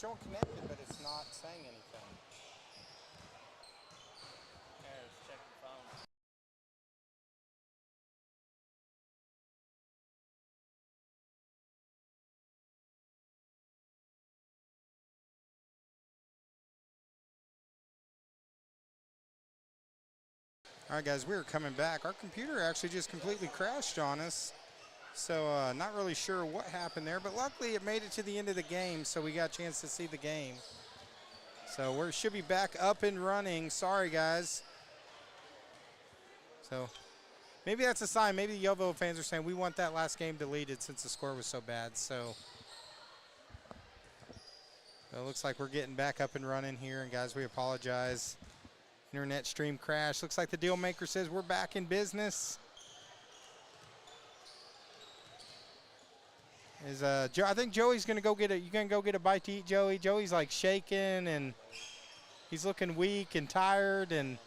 showing connected, but it's not saying anything. Let's check the phone. All right, guys, we're coming back. Our computer actually just completely crashed on us. So not really sure what happened there, but luckily it made it to the end of the game, so we got a chance to see the game. So we should be back up and running. Sorry, guys. So maybe that's a sign. Maybe the Yellville fans are saying we want that last game deleted since the score was so bad. So it looks like we're getting back up and running here. And, guys, we apologize. Internet stream crash. Looks like the deal maker says we're back in business. I think Joey's gonna go get a. You gonna go get a bite to eat, Joey? Joey's like shaking and he's looking weak and tired and.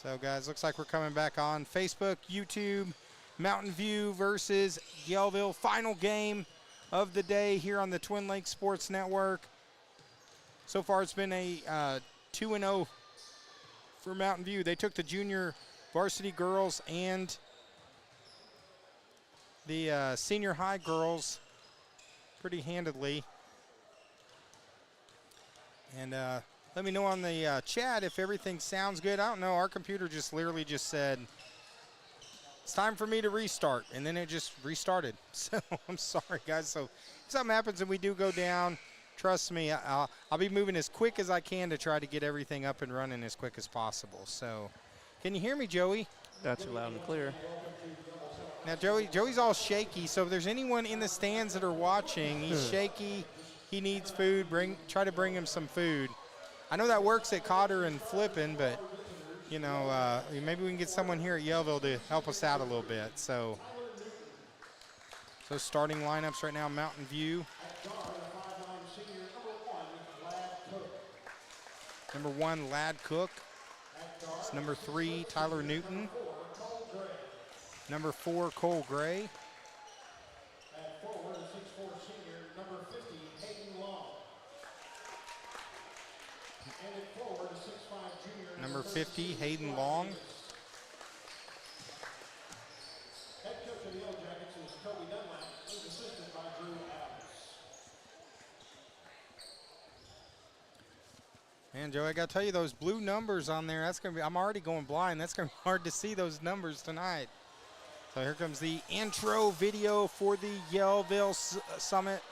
So, guys, looks like we're coming back on Facebook, YouTube, Mountain View versus Yellville. Final game of the day here on the Twin Lakes Sports Network. So far, it's been a 2-0 for Mountain View. They took the junior varsity girls and the senior high girls pretty handedly. And let me know on the chat if everything sounds good. I don't know. Our computer just literally just said, it's time for me to restart. And then it just restarted. So I'm sorry, guys. So if something happens and we do go down, trust me, I'll be moving as quick as I can to try to get everything up and running as quick as possible. So, can you hear me, Joey? Got you loud and clear. Now, Joey's all shaky, so if there's anyone in the stands that are watching, he's shaky, he needs food, try to bring him some food. I know that works at Cotter and Flippin', but, you know, maybe we can get someone here at Yellville to help us out a little bit. So starting lineups right now, Mountain View. Number 1, Ladd Cook. It's number 3, Tyler Newton. Number 4, Cole Gray. Number 50, Hayden Long. Man, Joe, I got to tell you, those blue numbers on there, that's going to be, I'm already going blind. That's going to be hard to see those numbers tonight. So here comes the intro video for the Yellville Summit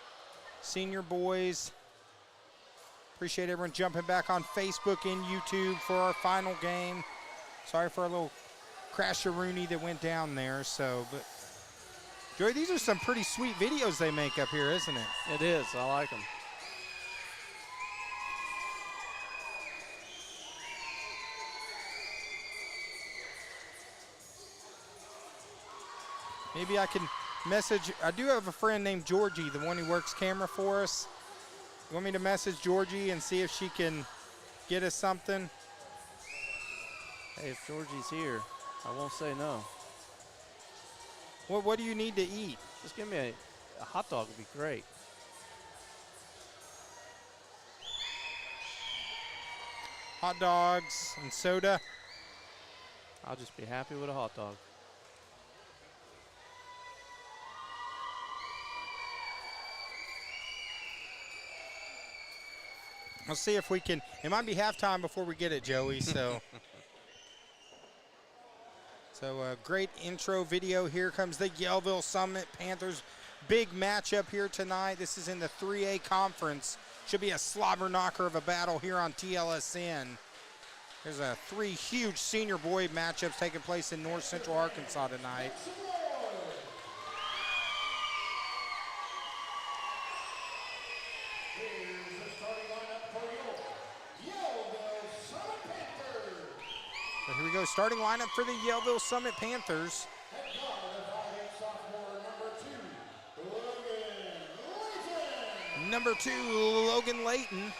Senior Boys. Appreciate everyone jumping back on Facebook and YouTube for our final game. Sorry for a little crash-a-rooney that went down there. So, but Joey, these are some pretty sweet videos they make up here, isn't it? It is. I like them. Maybe I can message. I do have a friend named Georgie, the one who works camera for us. You want me to message Georgie and see if she can get us something? Hey, if Georgie's here, I won't say no. What do you need to eat? Just give me a hot dog would be great. Hot dogs and soda. I'll just be happy with a hot dog. We'll see if we can. It might be halftime before we get it, Joey. So, great intro video. Here comes the Yellville Summit Panthers. Big matchup here tonight. This is in the 3A conference. Should be a slobber knocker of a battle here on TLSN. There's 3 huge senior boy matchups taking place in North Central Arkansas tonight. So here we go, starting lineup for the Yellville Summit Panthers. Number 2, Logan Layton.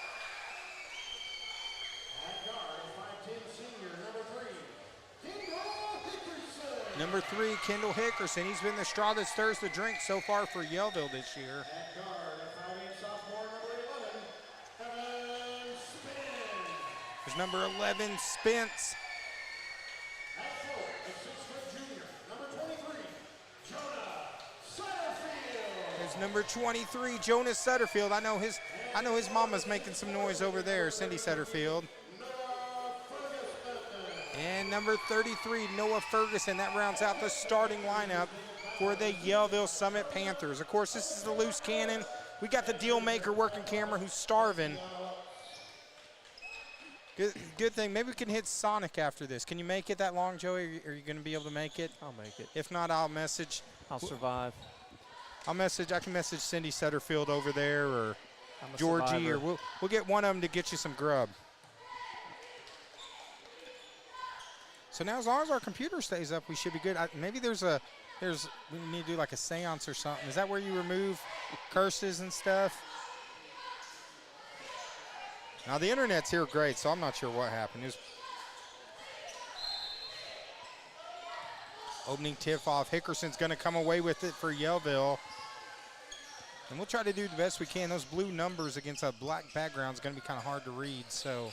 Number 3, Kendall Hickerson. He's been the straw that stirs the drink so far for Yellville this year. There's number 11, Spence. There's number 23, Jonas Sutterfield. I know his mama's making some noise over there, Cindy Sutterfield. And number 33, Noah Ferguson. That rounds out the starting lineup for the Yellville Summit Panthers. Of course, this is the loose cannon. We got the deal maker working camera who's starving. Good thing. Maybe we can hit Sonic after this. Can you make it that long, Joey? Are you going to be able to make it? I'll make it. If not, I'll message. I'll survive. I can message Cindy Sutterfield over there, or Georgie, survivor. or we'll get one of them to get you some grub. So now, as long as our computer stays up, we should be good. Maybe we need to do like a seance or something. Is that where you remove curses and stuff? Now the internet's here great, so I'm not sure what happened. Opening tip-off. Hickerson's going to come away with it for Yellville. And we'll try to do the best we can. Those blue numbers against a black background is going to be kind of hard to read. So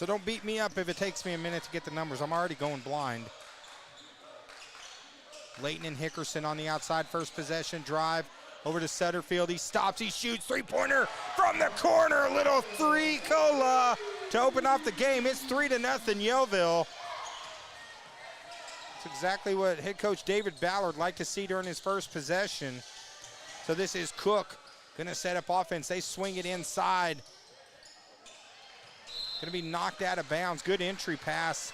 don't beat me up if it takes me a minute to get the numbers. I'm already going blind. Layton and Hickerson on the outside. First possession drive over to Sutterfield. He stops. He shoots. Three-pointer from the corner. Little three-cola to open off the game. It's 3-0 Yellville. That's exactly what head coach David Ballard liked to see during his first possession. So this is Cook going to set up offense. They swing it inside. Going to be knocked out of bounds. Good entry pass.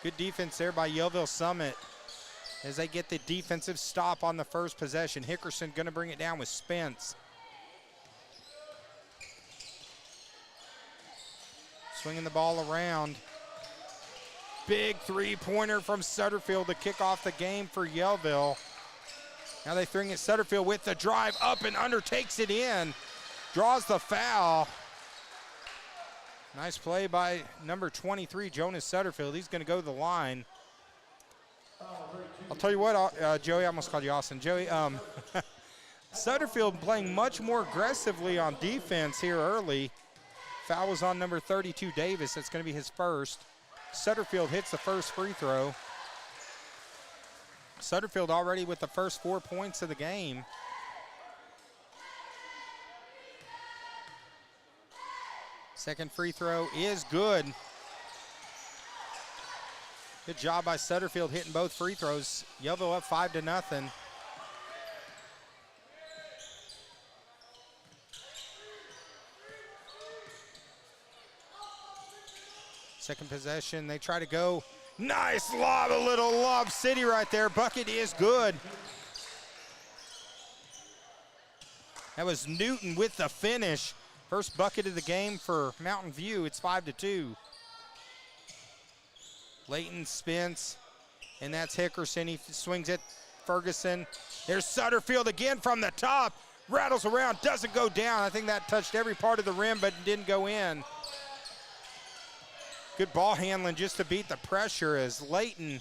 Good defense there by Yellville Summit as they get the defensive stop on the first possession. Hickerson going to bring it down with Spence. Swinging the ball around. Big three-pointer from Sutterfield to kick off the game for Yellville. Now they bring it Sutterfield with the drive up and under, takes it in, draws the foul. Nice play by number 23, Jonas Sutterfield. He's going to go to the line. I'll tell you what, Joey, I almost called you Austin. Joey, Sutterfield playing much more aggressively on defense here early. Foul was on number 32, Davis. That's going to be his first. Sutterfield hits the first free throw. Sutterfield already with the first 4 points of the game. Second free throw is good. Good job by Sutterfield hitting both free throws. Yellville up 5-0. Second possession, they try to go. Nice lob, a little lob city right there. Bucket is good. That was Newton with the finish. First bucket of the game for Mountain View. It's 5-2. Layton Spence, and that's Hickerson. He swings it. Ferguson. There's Sutterfield again from the top. Rattles around, doesn't go down. I think that touched every part of the rim, but didn't go in. Good ball handling just to beat the pressure as Layton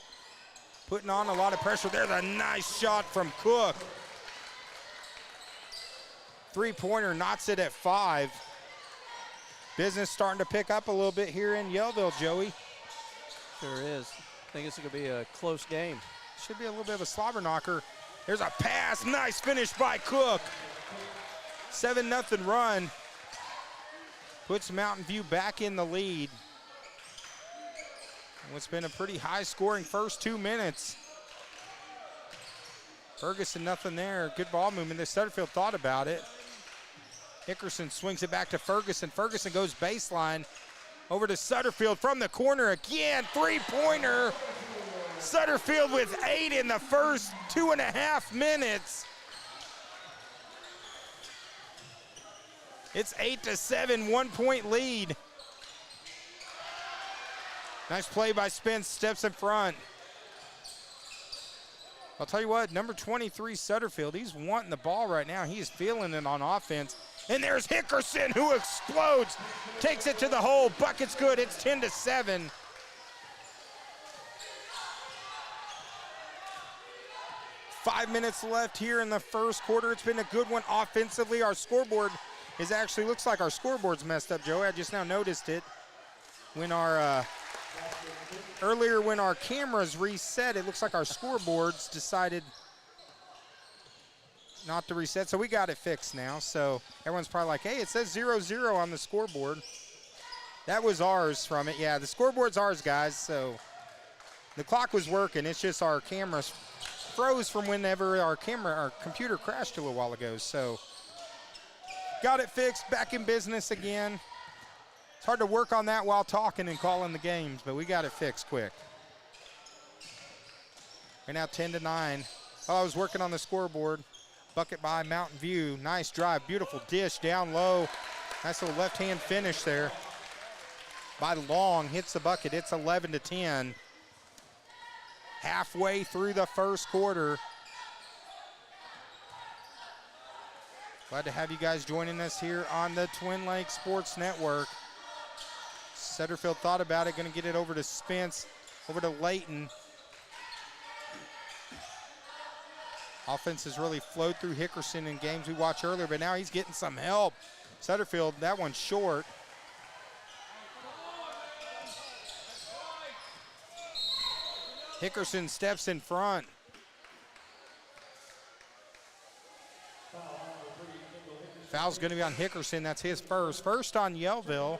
putting on a lot of pressure. There's a nice shot from Cook. Three-pointer knots it at 5. Business starting to pick up a little bit here in Yellville, Joey. Sure is. I think it's going to be a close game. Should be a little bit of a slobber knocker. There's a pass. Nice finish by Cook. 7-0 run. Puts Mountain View back in the lead. What's been a pretty high-scoring first 2 minutes. Ferguson, nothing there. Good ball movement. The Sutterfield thought about it. Hickerson swings it back to Ferguson. Ferguson goes baseline. Over to Sutterfield from the corner again. Three-pointer. Sutterfield with 8 in the first 2.5 minutes. It's 8-7, 1-point lead. Nice play by Spence, steps in front. I'll tell you what, number 23, Sutterfield, he's wanting the ball right now. He is feeling it on offense. And there's Hickerson who explodes, takes it to the hole. Bucket's good, it's 10-7. 5 minutes left here in the first quarter. It's been a good one offensively. Our scoreboard is actually, looks like our scoreboard's messed up, Joey. I just now noticed it. When our, earlier when our cameras reset, it looks like our scoreboards decided not to reset. So we got it fixed now. So everyone's probably like, hey, it says 0-0 on the scoreboard. That was ours from it. Yeah, the scoreboard's ours, guys. So the clock was working. It's just our cameras froze from whenever our computer crashed a little while ago. So got it fixed, back in business again. It's hard to work on that while talking and calling the games, but we got it fixed quick. Right now 10-9. Oh, I was working on the scoreboard. Bucket by Mountain View. Nice drive, beautiful dish down low. Nice little left-hand finish there by Long. Hits the bucket. It's 11-10. Halfway through the first quarter. Glad to have you guys joining us here on the Twin Lakes Sports Network. Sutterfield thought about it, going to get it over to Spence, over to Layton. Offense has really flowed through Hickerson in games we watched earlier, but now he's getting some help. Sutterfield, that one's short. Hickerson steps in front. Foul's going to be on Hickerson. That's his first. First on Yellville.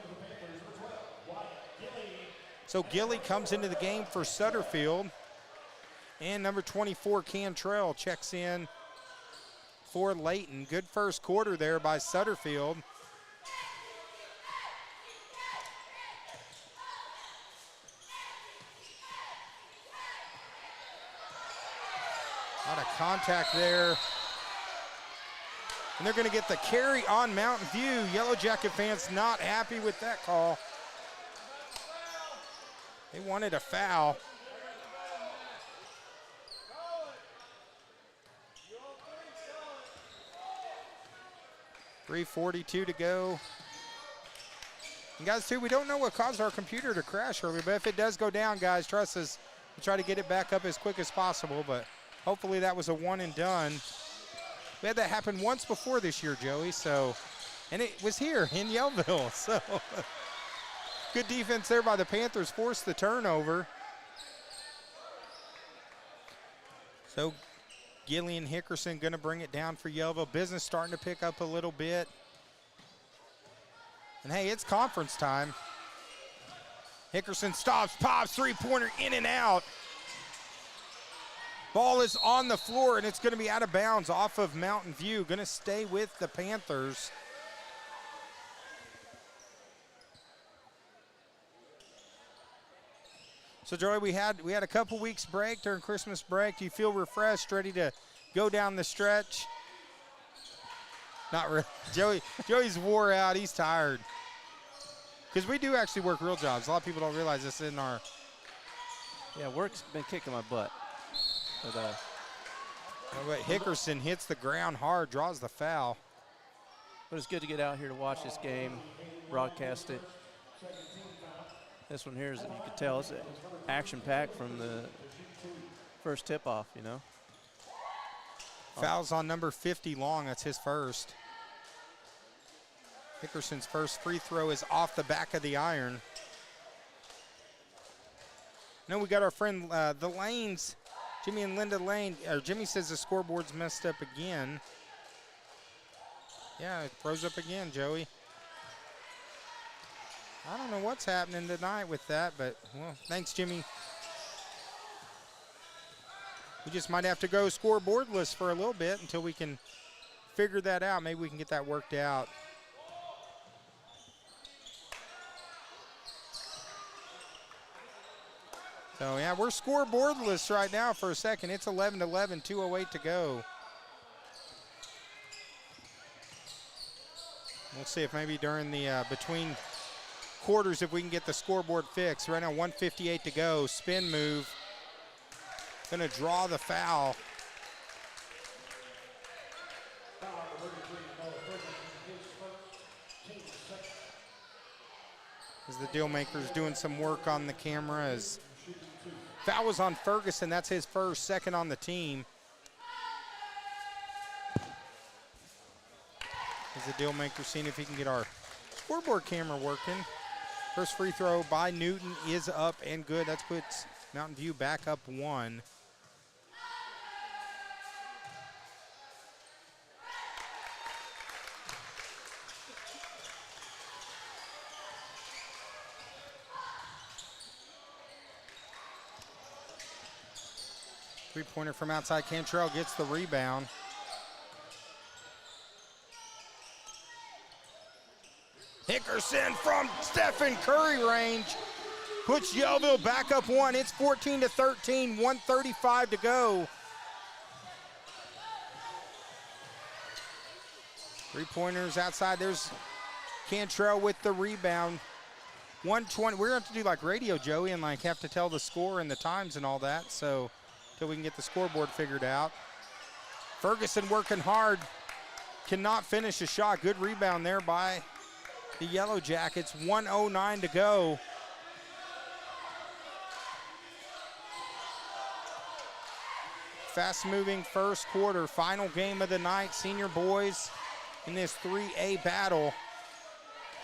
So Gilly comes into the game for Sutterfield. And number 24, Cantrell, checks in for Layton. Good first quarter there by Sutterfield. A lot of contact there. And they're going to get the carry on Mountain View. Yellow Jacket fans not happy with that call. They wanted a foul. .342 to go. And guys, too, we don't know what caused our computer to crash earlier, but if it does go down, guys, trust us, we'll try to get it back up as quick as possible, but hopefully that was a one and done. We had that happen once before this year, Joey, so, and it was here in Yellville, so good defense there by the Panthers, forced the turnover. So Gillian Hickerson going to bring it down for Yellville. Business starting to pick up a little bit. And hey, it's conference time. Hickerson stops, pops, three-pointer in and out. Ball is on the floor, and it's going to be out of bounds off of Mountain View. Going to stay with the Panthers. So, Joey, we had a couple weeks break during Christmas break. Do you feel refreshed, ready to go down the stretch? Not really. Joey's wore out. He's tired. Because we do actually work real jobs. A lot of people don't realize this in our. Yeah, work's been kicking my butt. But Hickerson hits the ground hard, draws the foul. But it's good to get out here to watch this game, broadcast it. This one here, is, you can tell, it's action-packed from the first tip-off, you know. Foul's on number 50, Long. That's his first. Hickerson's first free throw is off the back of the iron. Now we got our friend, the Lanes, Jimmy and Linda Lane. Jimmy says the scoreboard's messed up again. Yeah, it froze up again, Joey. I don't know what's happening tonight with that, but, well, thanks, Jimmy. We just might have to go scoreboardless for a little bit until we can figure that out. Maybe we can get that worked out. So, yeah, we're scoreboardless right now for a second. It's 11-11, 2:08 to go. We'll see if maybe during the between quarters if we can get the scoreboard fixed. Right now, 1:58 to go. Spin move. Gonna draw the foul. As the deal maker's doing some work on the camera. As foul was on Ferguson. That's his first, second on the team. As the deal maker seeing if he can get our scoreboard camera working. First free throw by Newton is up and good. That puts Mountain View back up 1. Three-pointer from outside. Cantrell gets the rebound. Hickerson from Stephen Curry range puts Yellville back up 1. It's 14-13, 1:35 to go. Three-pointers outside. There's Cantrell with the rebound. 1:20. We're going to have to do like radio, Joey, and like have to tell the score and the times and all that. So until we can get the scoreboard figured out. Ferguson working hard. Cannot finish a shot. Good rebound there by the Yellow Jackets. 1:09 to go. Fast-moving first quarter. Final game of the night. Senior boys in this 3A battle.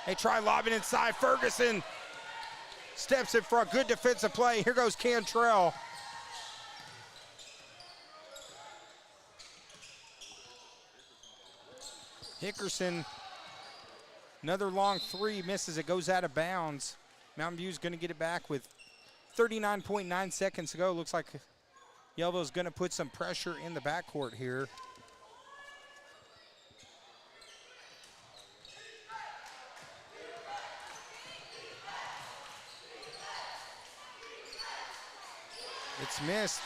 They try lobbing inside. Ferguson steps in front. Good defensive play. Here goes Cantrell. Hickerson, another long three, misses it, goes out of bounds. Mountain View's going to get it back with 39.9 seconds to go. Looks like Yellville's going to put some pressure in the backcourt here. It's missed.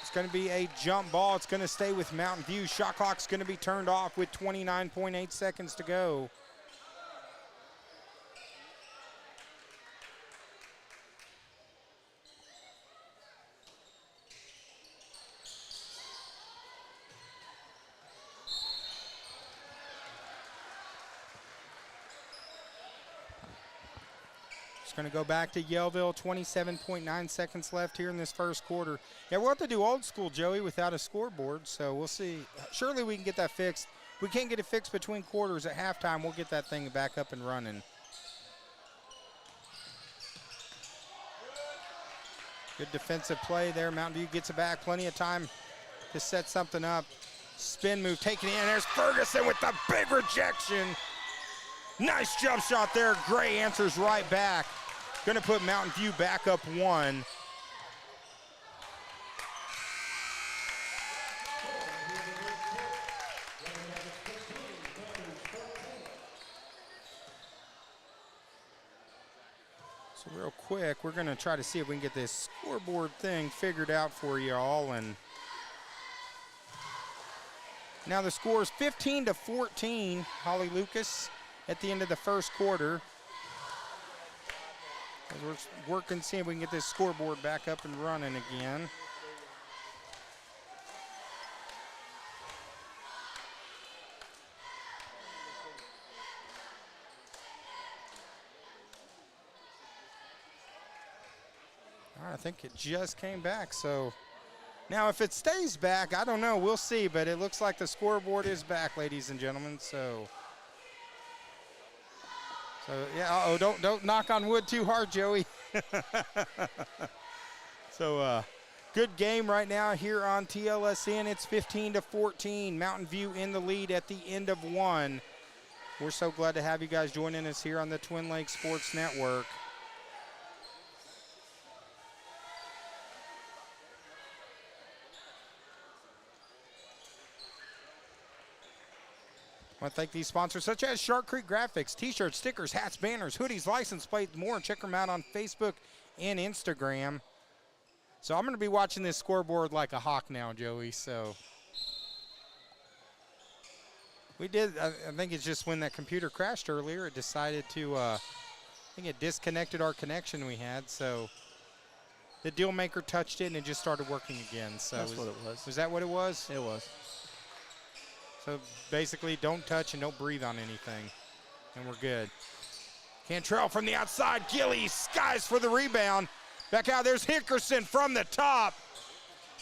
It's going to be a jump ball. It's going to stay with Mountain View. Shot clock's going to be turned off with 29.8 seconds to go. Going to go back to Yellville. 27.9 seconds left here in this first quarter. Yeah, we'll have to do old school, Joey, without a scoreboard, so we'll see. Surely we can get that fixed. We can't get it fixed between quarters. At halftime, we'll get that thing back up and running. Good defensive play there. Mountain View gets it back. Plenty of time to set something up. Spin move taken in. There's Ferguson with the big rejection. Nice jump shot there. Gray answers right back. Going to put Mountain View back up 1. So real quick, we're going to try to see if we can get this scoreboard thing figured out for you all. And now the score is 15-14, Holly Lucas, at the end of the first quarter. We're working, seeing if we can get this scoreboard back up and running again. All right, I think it just came back. So now if it stays back, I don't know, we'll see, but it looks like the scoreboard is back, ladies and gentlemen. So yeah, don't knock on wood too hard, Joey. So good game right now here on TLSN. It's 15-14. Mountain View in the lead at the end of 1. We're so glad to have you guys joining us here on the Twin Lakes Sports Network. I want to thank these sponsors such as Shark Creek Graphics, t-shirts, stickers, hats, banners, hoodies, license plates, more, and check them out on Facebook and Instagram. So I'm going to be watching this scoreboard like a hawk now, Joey. So we did, I think it's just when that computer crashed earlier, it decided to, I think it disconnected our connection we had. So the deal maker touched it and it just started working again. So that's what it was. Was that what it was? It was. So basically, don't touch and don't breathe on anything, and we're good. Cantrell from the outside. Gilly skies for the rebound. Back out, there's Hickerson from the top,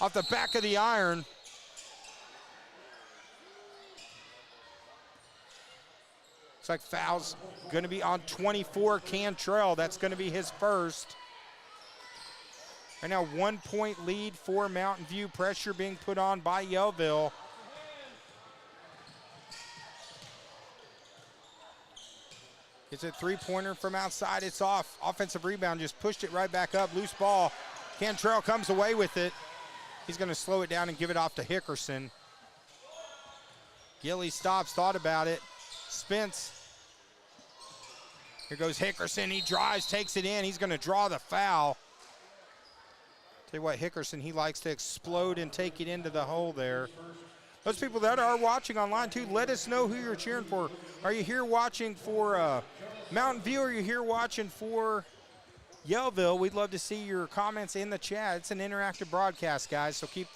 off the back of the iron. Looks like foul's going to be on 24, Cantrell. That's going to be his first. Right now, 1 point lead for Mountain View. Pressure being put on by Yellville. Gets a three-pointer from outside. It's off. Offensive rebound, just pushed it right back up. Loose ball. Cantrell comes away with it. He's going to slow it down and give it off to Hickerson. Gilly stops, thought about it. Spence. Here goes Hickerson. He drives, takes it in. He's going to draw the foul. Tell you what, Hickerson, he likes to explode and take it into the hole there. Those people that are watching online, too, let us know who you're cheering for. Are you here watching for Mountain View, or are you here watching for Yellville? We'd love to see your comments in the chat. It's an interactive broadcast, guys, so keep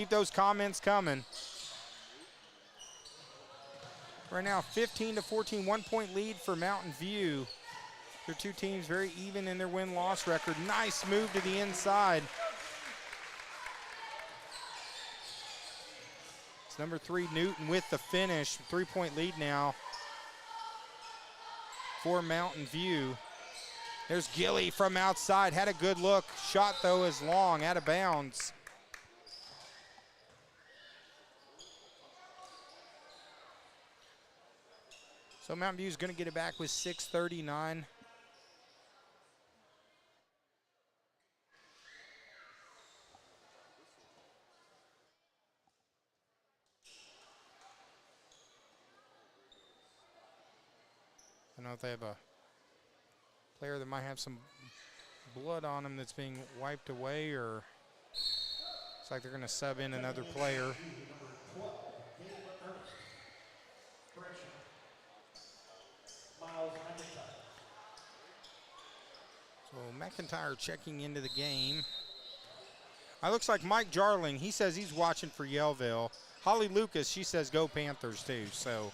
those comments coming. Right now, 15-14, 1 point lead for Mountain View. Their two teams very even in their win-loss record. Nice move to the inside. It's number 3, Newton, with the finish. 3 point lead now for Mountain View. There's Gilly from outside. Had a good look. Shot, though, is long, out of bounds. So Mountain View is going to get it back with 6:39. I don't know if they have a player that might have some blood on him that's being wiped away, or it's like they're going to sub in another player. So McIntyre checking into the game. It looks like Mike Jarling, he says he's watching for Yellville. Holly Lucas, she says go Panthers too. So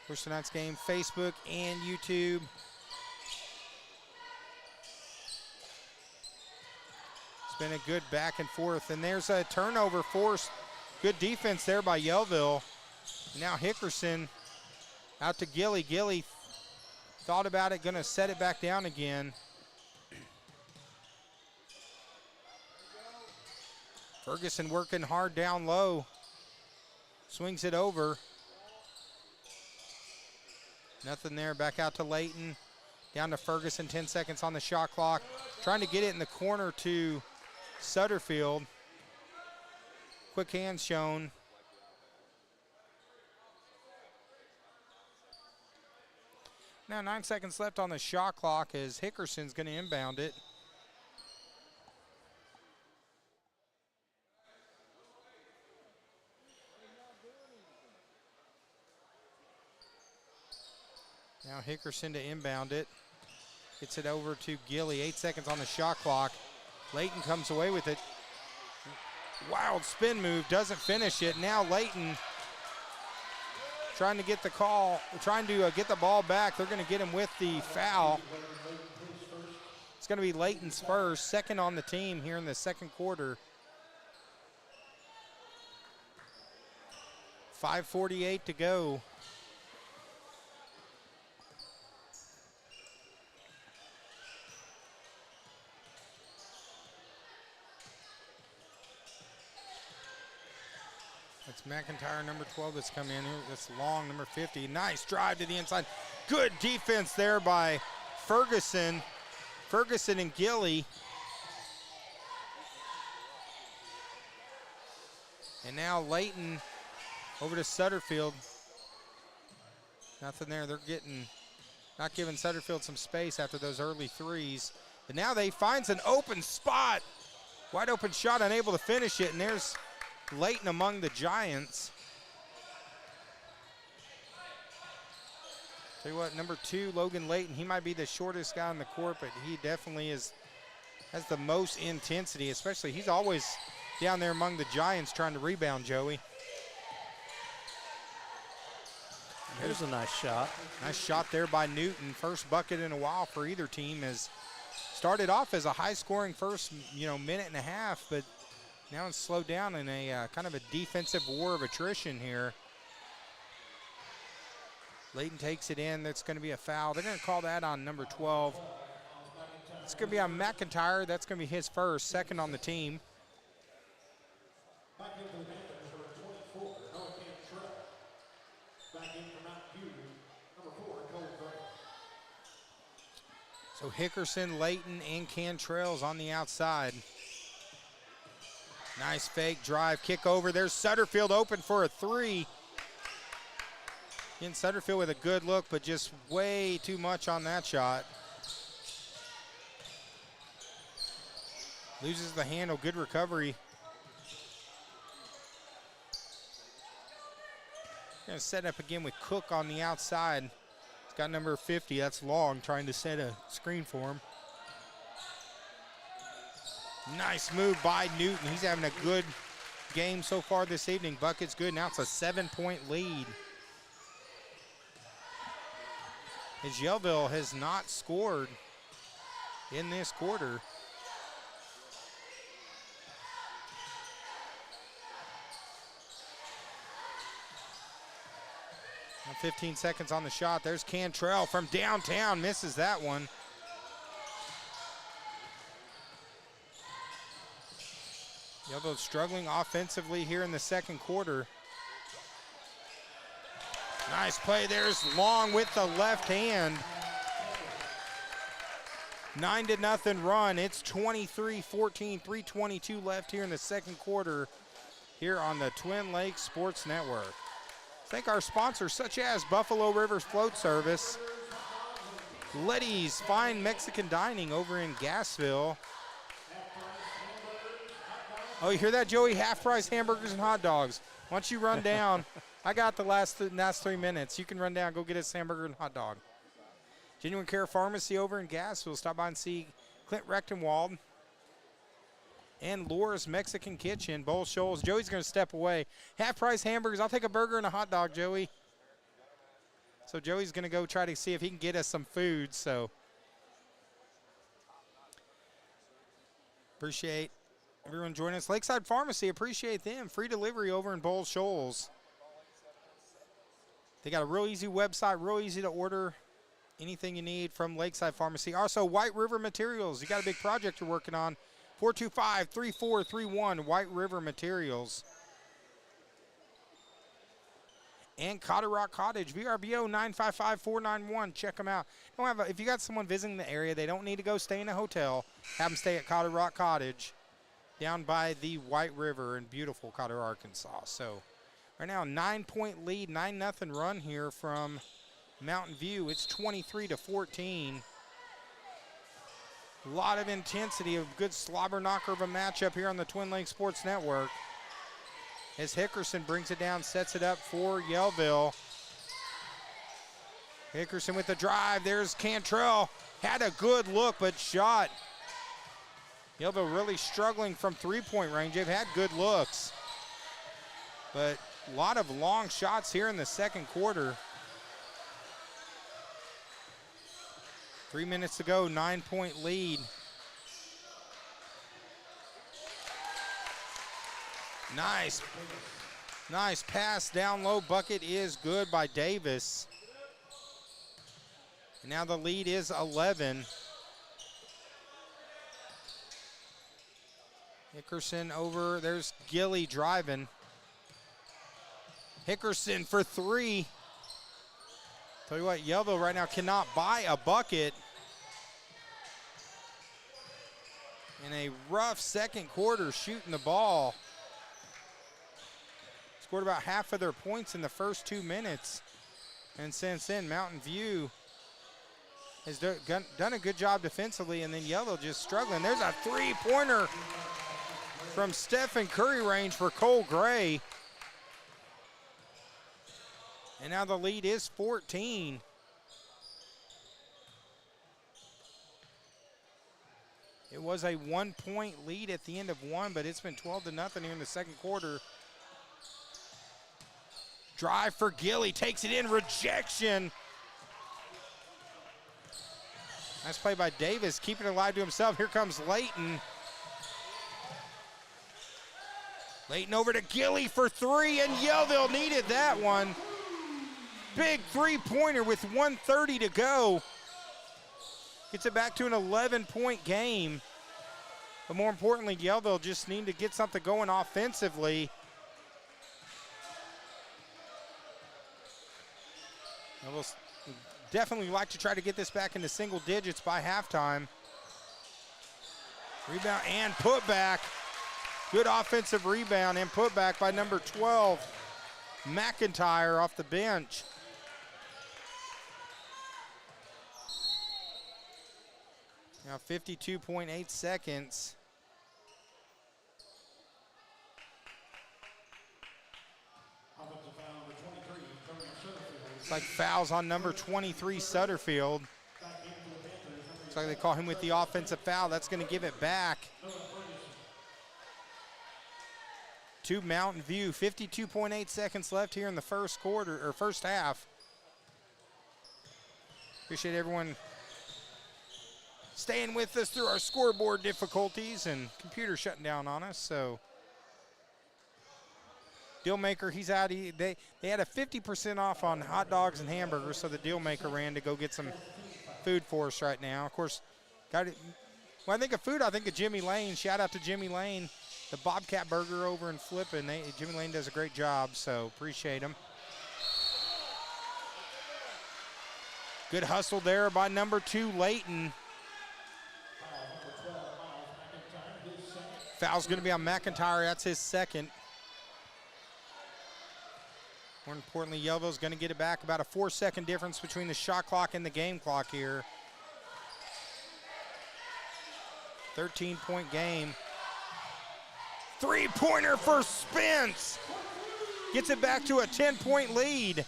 for tonight's game, Facebook and YouTube. It's been a good back and forth, and there's a turnover forced. Good defense there by Yellville. Now Hickerson out to Gilly. Gilly thought about it, gonna set it back down again. Ferguson working hard down low. Swings it over. Nothing there, back out to Layton. Down to Ferguson, 10 seconds on the shot clock. Trying to get it in the corner to Sutterfield. Quick hands shown. Now 9 seconds left on the shot clock as Hickerson's going to inbound it. Now Hickerson to inbound it. Gets it over to Gilly. 8 seconds on the shot clock. Layton comes away with it. Wild spin move, doesn't finish it. Now Layton trying to get the call, trying to get the ball back. They're going to get him with the foul. It's going to be Layton's first, second on the team here in the second quarter. 5:48 to go. That's McIntyre, number 12, that's come in. That's long, number 50. Nice drive to the inside. Good defense there by Ferguson. Ferguson and Gilly. And now Layton over to Sutterfield. Nothing there. They're not giving Sutterfield some space after those early threes. But now they finds an open spot. Wide open shot, unable to finish it. And there's Layton among the Giants. Tell you what, number 2, Logan Layton, he might be the shortest guy on the court, but he definitely has the most intensity, especially he's always down there among the Giants trying to rebound, Joey. Here's a nice shot. Nice shot there by Newton. First bucket in a while for either team. Has started off as a high-scoring first, minute and a half, but now it's slowed down in a kind of a defensive war of attrition here. Layton takes it in. That's going to be a foul. They're going to call that on number 12. It's going to be on McIntyre. That's going to be his first, second on the team. So Hickerson, Layton, and Cantrell's on the outside. Nice fake drive, kick over. There's Sutterfield open for a three. Again, Sutterfield with a good look, but just way too much on that shot. Loses the handle, good recovery. Gonna set up again with Cook on the outside. He's got number 50, that's Long, trying to set a screen for him. Nice move by Newton. He's having a good game so far this evening. Bucket's good, now it's a 7-point lead. As Yellville has not scored in this quarter. Now 15 seconds on the shot. There's Cantrell from downtown, misses that one. Yellville struggling offensively here in the second quarter. Nice play. There's Long with the left hand. 9-0 run. It's 23-14, 3:22 left here in the second quarter here on the Twin Lakes Sports Network. Thank our sponsors such as Buffalo Rivers Float Service, Letty's Fine Mexican Dining over in Gassville. Oh, you hear that, Joey? Half-price hamburgers and hot dogs. Once you run down, I got the last 3 minutes. You can run down, go get us hamburger and hot dog. Genuine Care Pharmacy over in Gassville. Stop by and see Clint Rechtenwald. And Laura's Mexican Kitchen, Bull Shoals. Joey's going to step away. Half-price hamburgers. I'll take a burger and a hot dog, Joey. So Joey's going to go try to see if he can get us some food. So appreciate everyone joining us. Lakeside Pharmacy, appreciate them. Free delivery over in Bull Shoals. They got a real easy website, real easy to order anything you need from Lakeside Pharmacy. Also, White River Materials. You got a big project you're working on. 425-3431, White River Materials. And Cotter Rock Cottage, VRBO 955-491. Check them out. If you got someone visiting the area, they don't need to go stay in a hotel. Have them stay at Cotter Rock Cottage down by the White River in beautiful Cotter, Arkansas. So right now, 9-point lead, 9-0 run here from Mountain View. It's 23-14. A lot of intensity, a good slobber knocker of a matchup here on the Twin Lakes Sports Network. As Hickerson brings it down, sets it up for Yellville. Hickerson with the drive. There's Cantrell. Had a good look, but shot. Yellville really struggling from three-point range. They've had good looks, but a lot of long shots here in the second quarter. 3 minutes to go, 9-point lead. Nice pass down low. Bucket is good by Davis. And now the lead is 11. Hickerson over, there's Gilly driving. Hickerson for three. Tell you what, Yellville right now cannot buy a bucket. In a rough second quarter shooting the ball. Scored about half of their points in the first 2 minutes. And since then, Mountain View has done a good job defensively, and then Yellville just struggling. There's a three-pointer from Stephen Curry range for Cole Gray. And now the lead is 14. It was a 1-point lead at the end of one, but it's been 12-0 here in the second quarter. Drive for Gilly, takes it in, rejection. Nice play by Davis, keeping it alive to himself. Here comes Layton. Layton over to Gilly for three, and Yellville needed that one. big three-pointer with 1:30 to go. Gets it back to an 11-point game. But more importantly, Yellville just need to get something going offensively. Yellville definitely like to try to get this back into single digits by halftime. Rebound and putback. Good offensive rebound and putback by number 12, McIntyre, off the bench. Now 52.8 seconds. It's like fouls on number 23, Sutterfield. Looks like they call him with the offensive foul. That's going to give it back to Mountain View. 52.8 seconds left here in the first quarter, or first half. Appreciate everyone staying with us through our scoreboard difficulties and computer shutting down on us. So Dealmaker, he's out. They had a 50% off on hot dogs and hamburgers, so the Dealmaker ran to go get some food for us right now. Of course, when I think of food, I think of Jimmy Lane. Shout out to Jimmy Lane, the Bobcat Burger over in Flippin. Jimmy Lane does a great job, so appreciate him. Good hustle there by number 2, Layton. Foul's going to be on McIntyre. That's his second. More importantly, Yellville's going to get it back. About a 4-second difference between the shot clock and the game clock here. 13-point game. Three-pointer for Spence. Gets it back to a 10-point lead.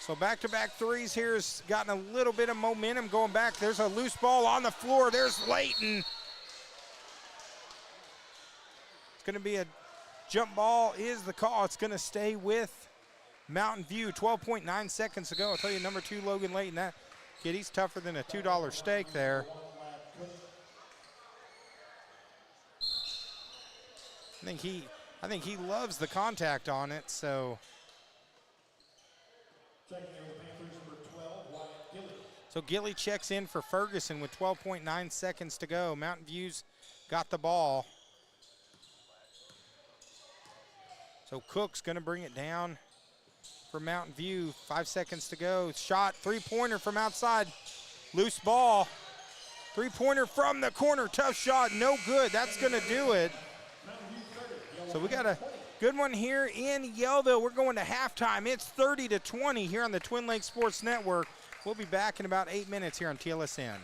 So back-to-back threes here has gotten a little bit of momentum going back. There's a loose ball on the floor. There's Layton. It's going to be a jump ball is the call. It's going to stay with Mountain View. 12.9 seconds to go. I'll tell you, number 2, Logan Layton, that kid, he's tougher than a $2 steak there. I think he loves the contact on it, so. So Gilly checks in for Ferguson with 12.9 seconds to go. Mountain View's got the ball. So Cook's going to bring it down for Mountain View. 5 seconds to go. Shot, three-pointer from outside. Loose ball. Three-pointer from the corner. Tough shot, no good. That's going to do it. So we got a good one here in Yellville. We're going to halftime. It's 30-20 here on the Twin Lakes Sports Network. We'll be back in about 8 minutes here on TLSN.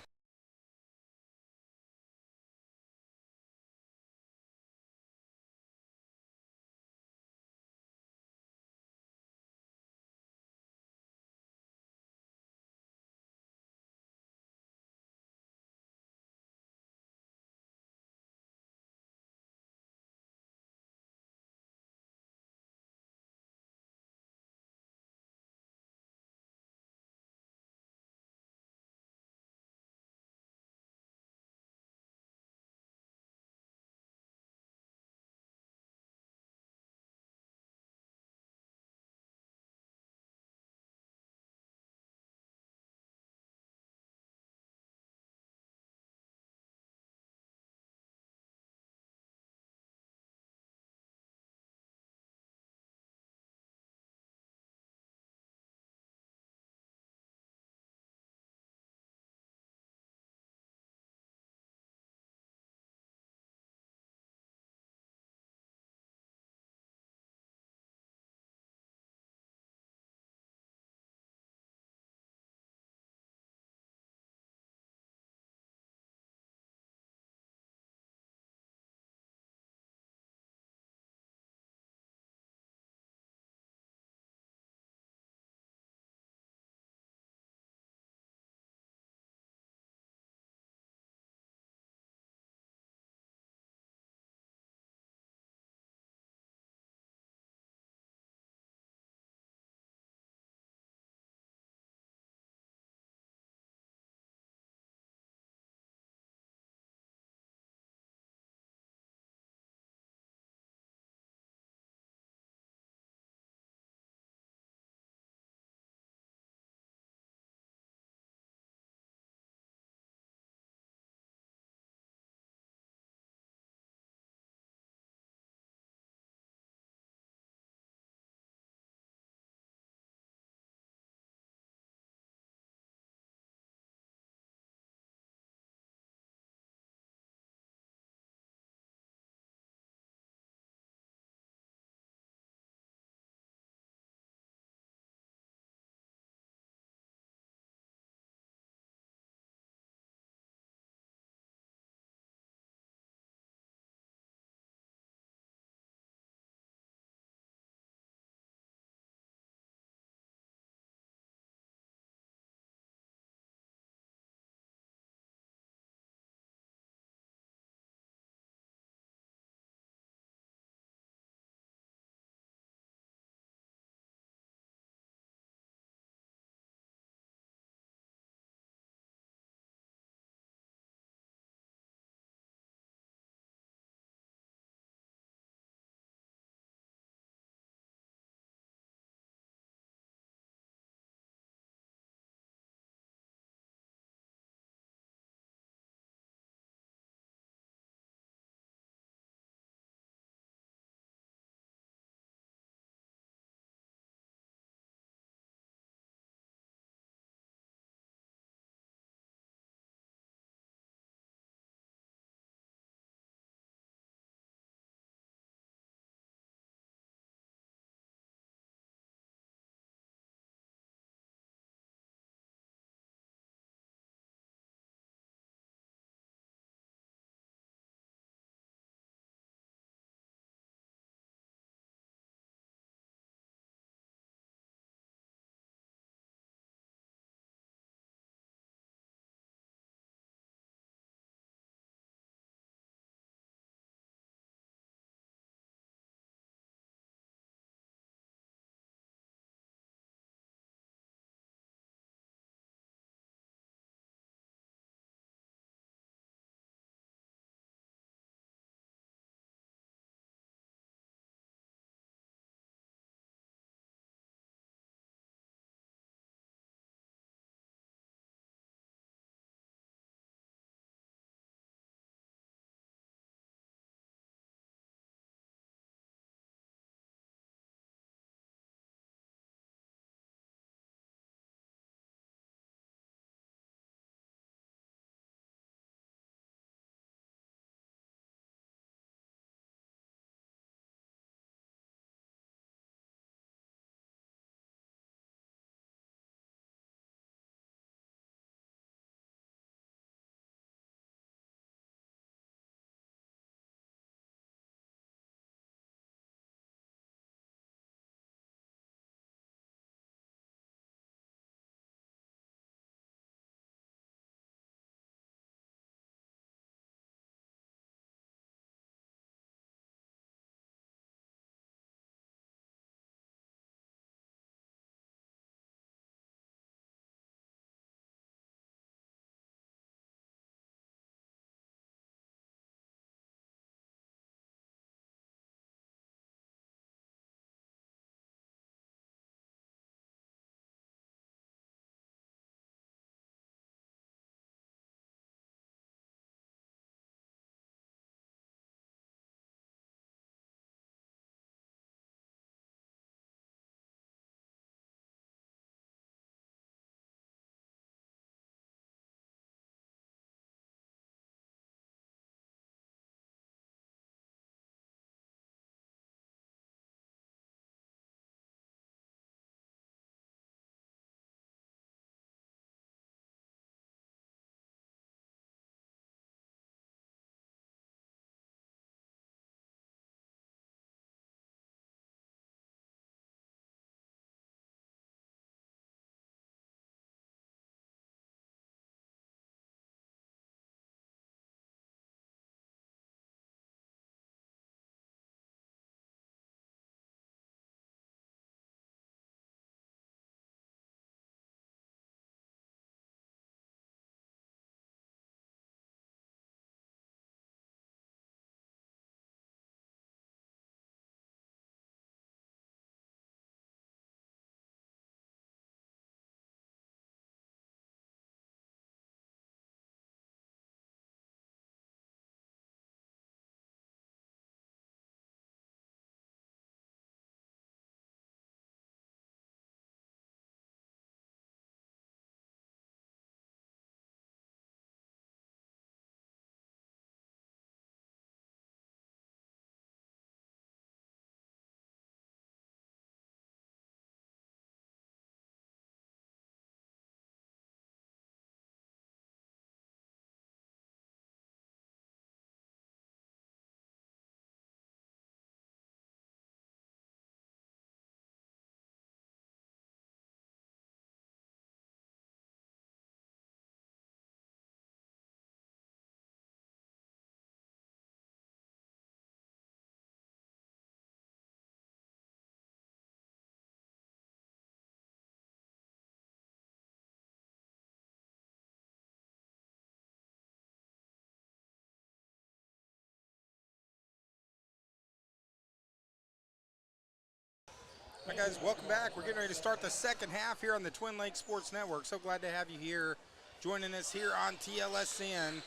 Hi guys, welcome back. We're getting ready to start the second half here on the Twin Lakes Sports Network. So glad to have you here, joining us here on TLSN.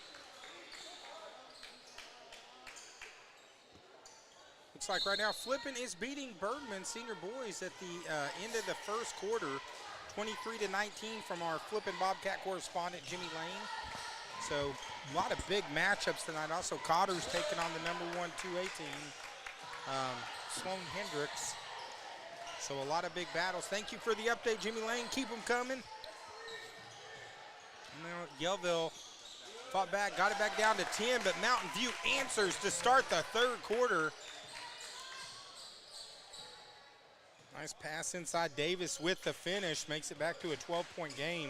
Looks like right now Flippin is beating Bergman Senior Boys at the end of the first quarter, 23-19 from our Flippin Bobcat correspondent Jimmy Lane. So a lot of big matchups tonight. Also Cotter's taking on the number 1 2A team, Sloan Hendricks. So a lot of big battles. Thank you for the update, Jimmy Lane. Keep them coming. Yellville fought back, got it back down to 10, but Mountain View answers to start the third quarter. Nice pass inside. Davis with the finish, makes it back to a 12-point game.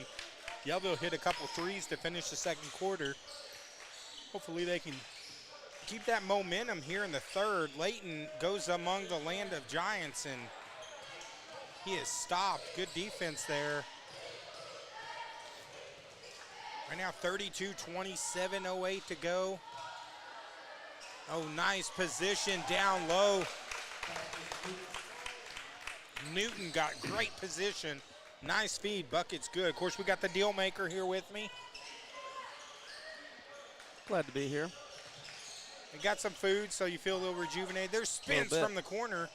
Yellville hit a couple threes to finish the second quarter. Hopefully they can keep that momentum here in the third. Layton goes among the land of giants, and he is stopped. Good defense there. Right now 32-20, 7:08 to go. Oh, nice position down low. Newton got great position. Nice feed, bucket's good. Of course, we got the deal maker here with me. Glad to be here. We got some food, so you feel a little rejuvenated. There's Spence from the corner.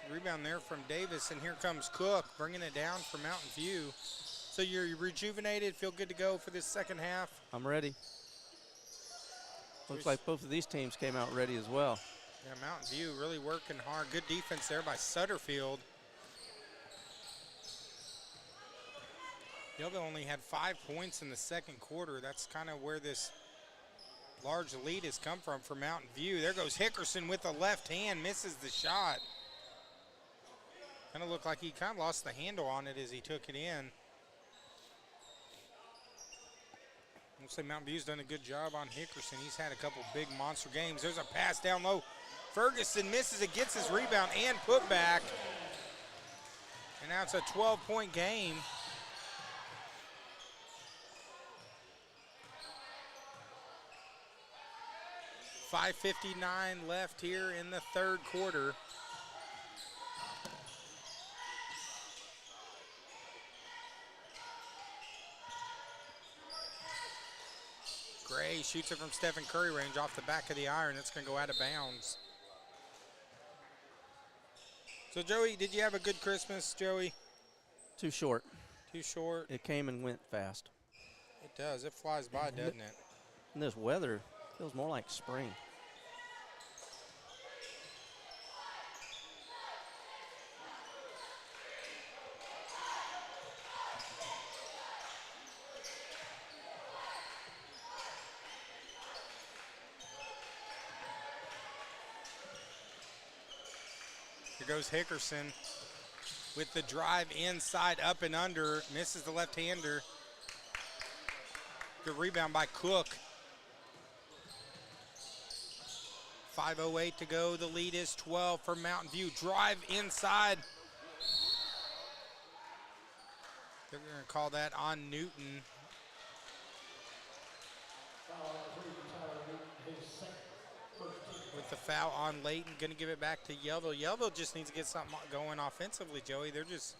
Rebound there from Davis, and here comes Cook bringing it down for Mountain View. So you're rejuvenated, feel good to go for this second half? I'm ready. Looks like both of these teams came out ready as well. Yeah, Mountain View really working hard. Good defense there by Sutterfield. Yellville only had 5 points in the second quarter. That's kind of where this large lead has come from for Mountain View. There goes Hickerson with the left hand, misses the shot. Kind of looked like he kind of lost the handle on it as he took it in. I'll say Mountain View's done a good job on Hickerson. He's had a couple big monster games. There's a pass down low. Ferguson misses it, gets his rebound and put back. And now it's a 12-point game. .5:59 left here in the third quarter. Gray shoots it from Stephen Curry range off the back of the iron. It's going to go out of bounds. So, Joey, did you have a good Christmas, Joey? Too short. Too short? It came and went fast. It does. It flies by, doesn't it? And this weather feels more like spring. Here goes Hickerson with the drive inside, up and under. Misses the left-hander. Good rebound by Cook. 5:08 to go. The lead is 12 for Mountain View. Drive inside. They're going to call that on Newton. With the foul on Layton, going to give it back to Yellville. Yellville just needs to get something going offensively, Joey. They're just,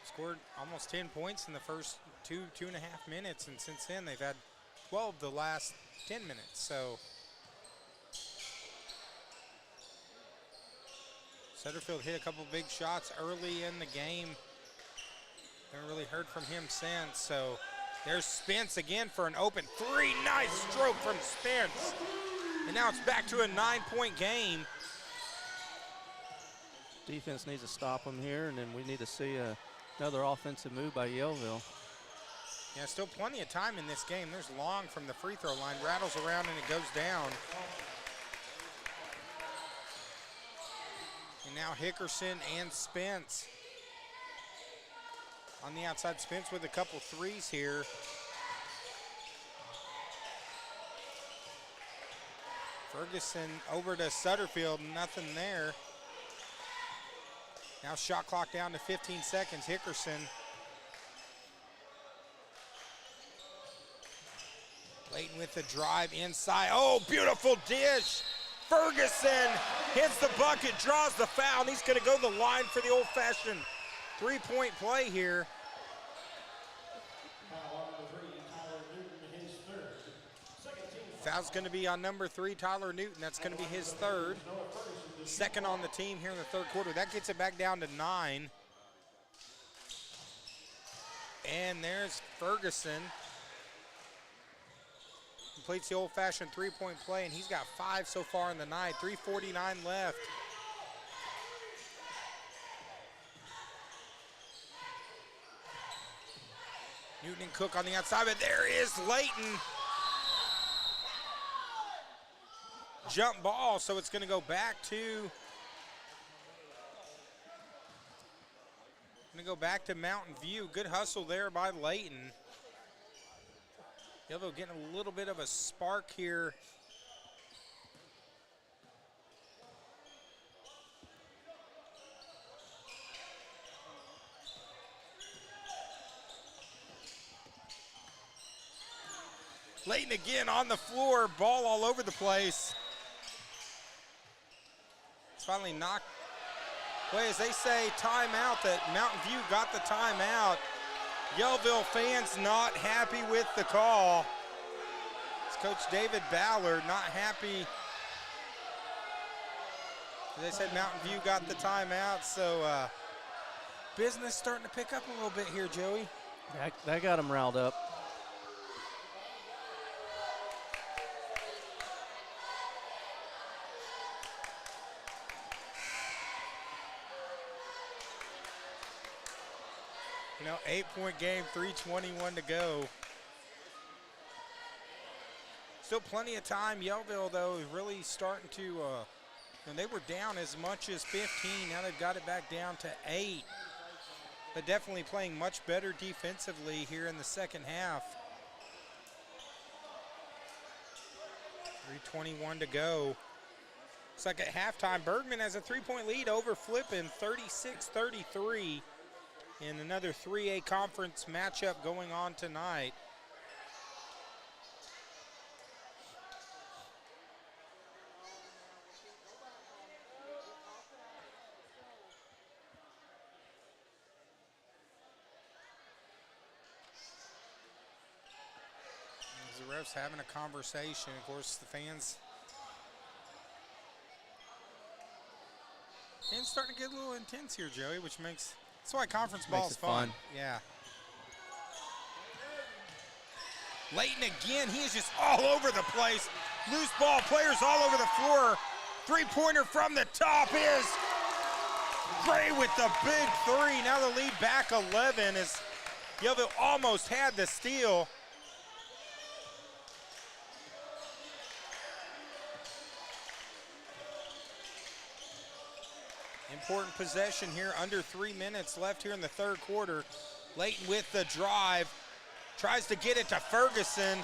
scored almost 10 points in the first two and a half minutes, and since then they've had 12 the last 10 minutes. So Sutterfield hit a couple big shots early in the game. Haven't really heard from him since. So there's Spence again for an open three. Nice stroke from Spence. And now it's back to a 9-point game. Defense needs to stop them here, and then we need to see another offensive move by Yellville. Yeah, still plenty of time in this game. There's Long from the free throw line. Rattles around and it goes down. And now Hickerson and Spence. On the outside, Spence with a couple threes here. Ferguson over to Sutterfield, nothing there. Now shot clock down to 15 seconds. Hickerson. Layton with the drive inside. Oh, beautiful dish Ferguson hits the bucket, draws the foul, and he's going to go to the line for the old-fashioned three-point play here. Foul's going to be on number 3, Tyler Newton. That's going to be his third. Second on the team here in the third quarter. That gets it back down to 9. And there's Ferguson. Completes the old-fashioned three-point play, and he's got 5 so far in the night. 3:49 left. Newton and Cook on the outside, but there is Layton. Jump ball, so it's going to go back to Mountain View. Good hustle there by Layton. Yellville getting a little bit of a spark here. Layton again on the floor, ball all over the place. It's finally knocked away. As they say, timeout, that Mountain View got the timeout. Yellville fans not happy with the call. It's Coach David Ballard not happy. They said Mountain View got the timeout, so business starting to pick up a little bit here, Joey. That got him riled up. You know, 8-point game, 3:21 to go. Still plenty of time. Yellville, though, is really starting to, and they were down as much as 15. Now they've got it back down to 8. But definitely playing much better defensively here in the second half. 3:21 to go. Looks like at halftime, Bergman has a 3-point lead over Flippin, 36-33. In another 3A conference matchup going on tonight. As the refs having a conversation, of course, the fans starting to get a little intense here, Joey, which makes. That's why conference ball is fun. Yeah. Layton again, he is just all over the place. Loose ball, players all over the floor. Three-pointer from the top is Gray with the big 3. Now the lead back 11 as Yellville almost had the steal. Important possession here, under 3 minutes left here in the third quarter. Layton with the drive, tries to get it to Ferguson.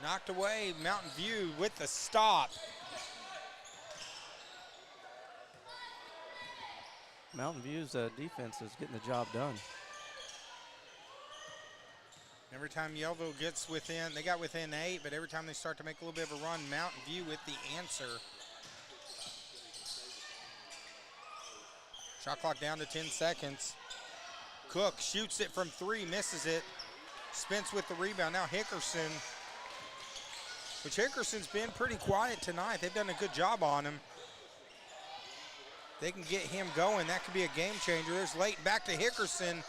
Knocked away, Mountain View with the stop. Mountain View's defense is getting the job done. Every time Yellville gets within, they got within 8, but every time they start to make a little bit of a run, Mountain View with the answer. Shot clock down to 10 seconds. Cook shoots it from 3, misses it. Spence with the rebound. Now Hickerson, which Hickerson's been pretty quiet tonight. They've done a good job on him. They can get him going. That could be a game changer. There's Layton back to Hickerson.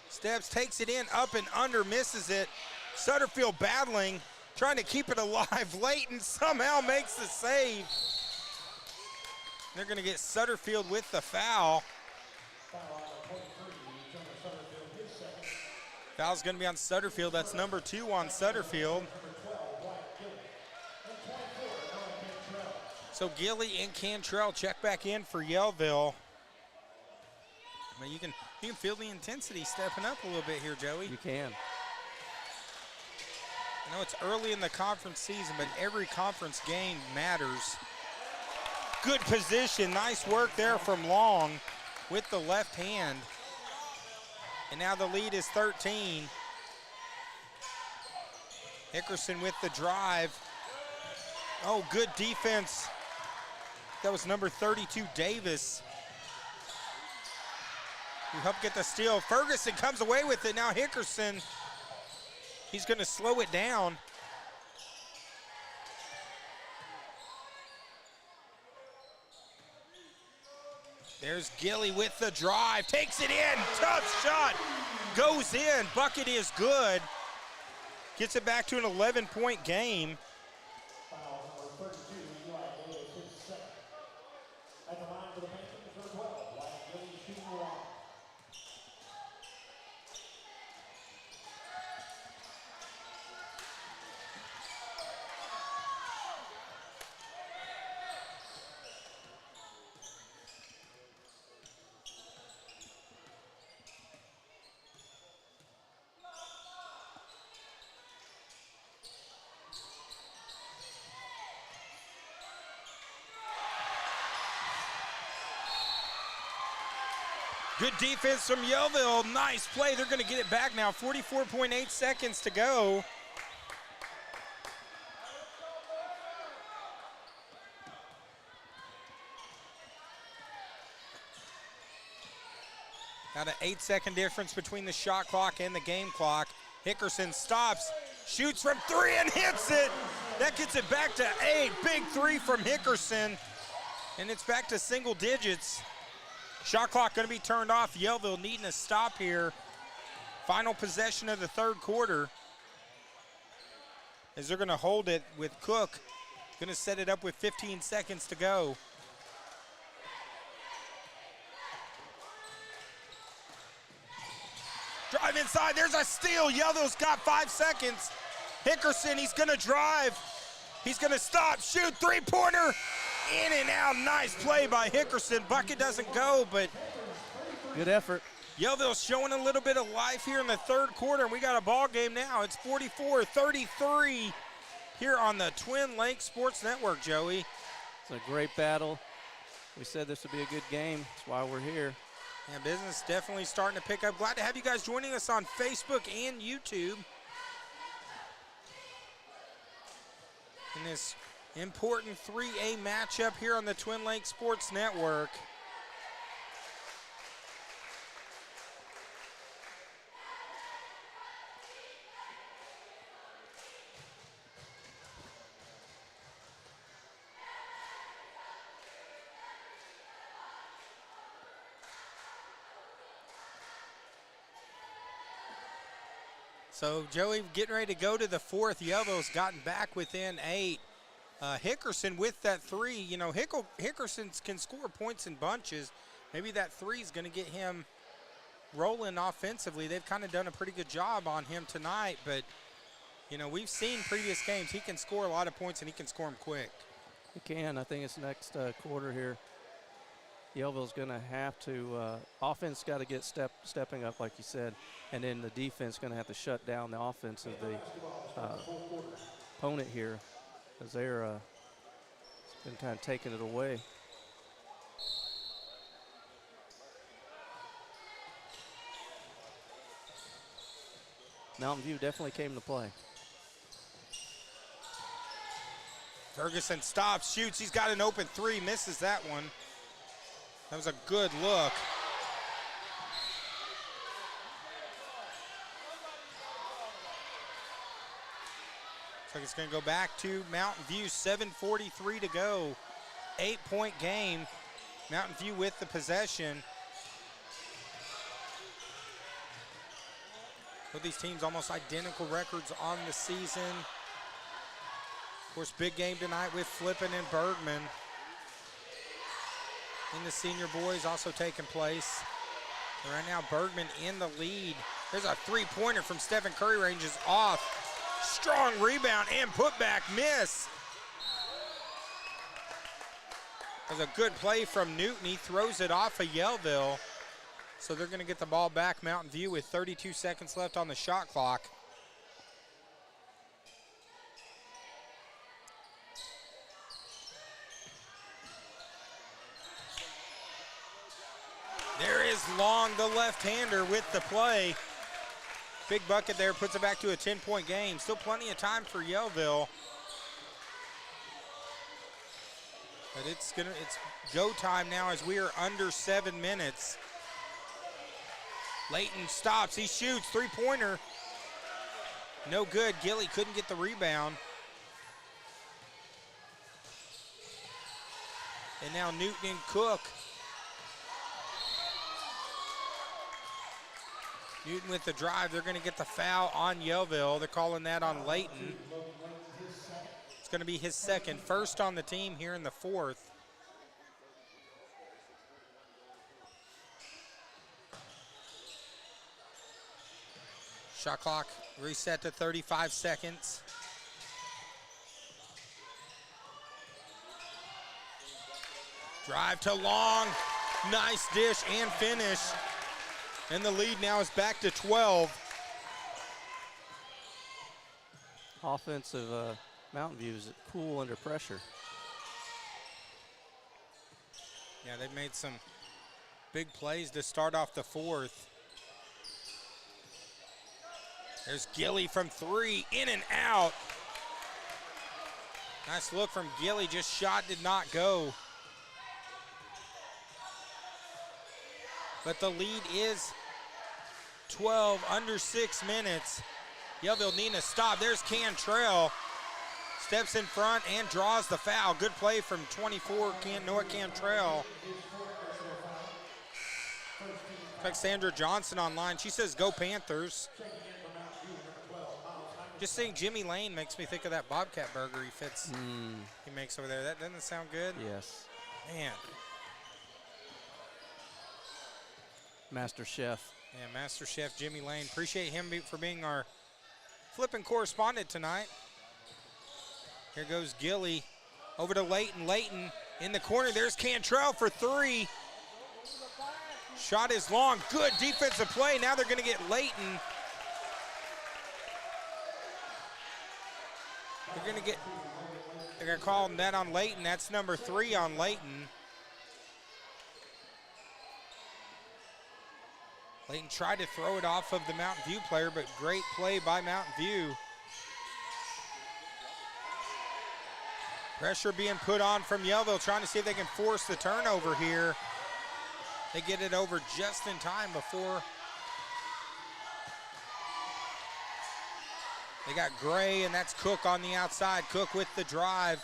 Steps, takes it in, up and under, misses it. Sutterfield battling, trying to keep it alive. Layton somehow makes the save. They're going to get Sutterfield with the foul. Foul's going to be on Sutterfield. That's number 2 on Sutterfield. So Gilly and Cantrell check back in for Yellville. I mean, you can feel the intensity stepping up a little bit here, Joey. You can. I know it's early in the conference season, but every conference game matters. Good position, nice work there from Long with the left hand. And now the lead is 13. Hickerson with the drive, Oh, good defense. That was number 32, Davis. Who helped get the steal. Ferguson comes away with it. Now Hickerson, he's going to slow it down. There's Gilly with the drive, takes it in, tough shot, goes in, bucket is good. Gets it back to an 11-point game. Good defense from Yellville. Nice play. They're going to get it back now. 44.8 seconds to go. Got an 8-second difference between the shot clock and the game clock. Hickerson stops, shoots from three and hits it. That gets it back to 8. Big three from Hickerson. And it's back to single digits. Shot clock going to be turned off. Yellville needing a stop here. Final possession of the third quarter. As they're going to hold it with Cook. Going to set it up with 15 seconds to go. Drive inside. There's a steal. Yellville's got 5 seconds. Hickerson, he's going to drive. He's going to stop, shoot, three-pointer. In and out, nice play by Hickerson. Bucket doesn't go, but good effort. Yellville's showing a little bit of life here in the third quarter, and we got a ball game now. It's 44-33 here on the Twin Lakes Sports Network, Joey. It's a great battle. We said this would be a good game. That's why we're here. Yeah, business definitely starting to pick up. Glad to have you guys joining us on Facebook and YouTube. In this important 3A matchup here on the Twin Lakes Sports Network. So Joey getting ready to go to the fourth. Yellville's gotten back within 8. Hickerson with that three. You know, Hickerson can score points in bunches. Maybe that three is going to get him rolling offensively. They've kind of done a pretty good job on him tonight, but, you know, we've seen previous games. He can score a lot of points, and he can score them quick. He can. I think it's next quarter here. Yellville's going to have to, offense got to get stepping up, like you said, and then the defense going to have to shut down the offense of the opponent here, as they're been kind of taking it away. Mountain View definitely came to play. Ferguson stops, shoots. He's got an open three, misses that one. That was a good look. Looks like it's going to go back to Mountain View. 7:43 to go. 8-point game. Mountain View with the possession. Both these teams almost identical records on the season. Of course, big game tonight with Flippin and Bergman. In the senior boys also taking place. And right now, Bergman in the lead. There's a three-pointer from Stephen Curry, ranges off. Strong rebound and putback miss. That was a good play from Newton. He throws it off of Yellville. So they're going to get the ball back, Mountain View, with 32 seconds left on the shot clock. There is Long, the left-hander, with the play. Big bucket there, puts it back to a 10-point game. Still plenty of time for Yellville. But it's go time now as we are under 7 minutes. Layton stops, he shoots, three-pointer. No good, Gilly couldn't get the rebound. And now Newton and Cook. Newton with the drive, they're gonna get the foul on Yellville. They're calling that on Layton. It's gonna be his second, first on the team here in the fourth. Shot clock reset to 35 seconds. Drive to Long, nice dish and finish. And the lead now is back to 12. Offensive Mountain View is cool under pressure. Yeah, they've made some big plays to start off the fourth. There's Gilly from three, in and out. Nice look from Gilly, just shot did not go. But the lead is 12, under 6 minutes. Yellville needing a stop. There's Cantrell. Steps in front and draws the foul. Good play from 24, Noah Cantrell. Like Sandra Johnson online. She says, go Panthers. Just seeing Jimmy Lane makes me think of that Bobcat burger he makes over there. That doesn't sound good? Yes. Man. Master Chef. Yeah, Master Chef Jimmy Lane. Appreciate him for being our flipping correspondent tonight. Here goes Gilly. Over to Layton. Layton in the corner. There's Cantrell for three. Shot is long. Good defensive play. Now they're going to get Layton. They're going to call net on Layton. That's number 3 on Layton. Layton tried to throw it off of the Mountain View player, but great play by Mountain View. Pressure being put on from Yellville, trying to see if they can force the turnover here. They get it over just in time before. They got Gray, and that's Cook on the outside. Cook with the drive.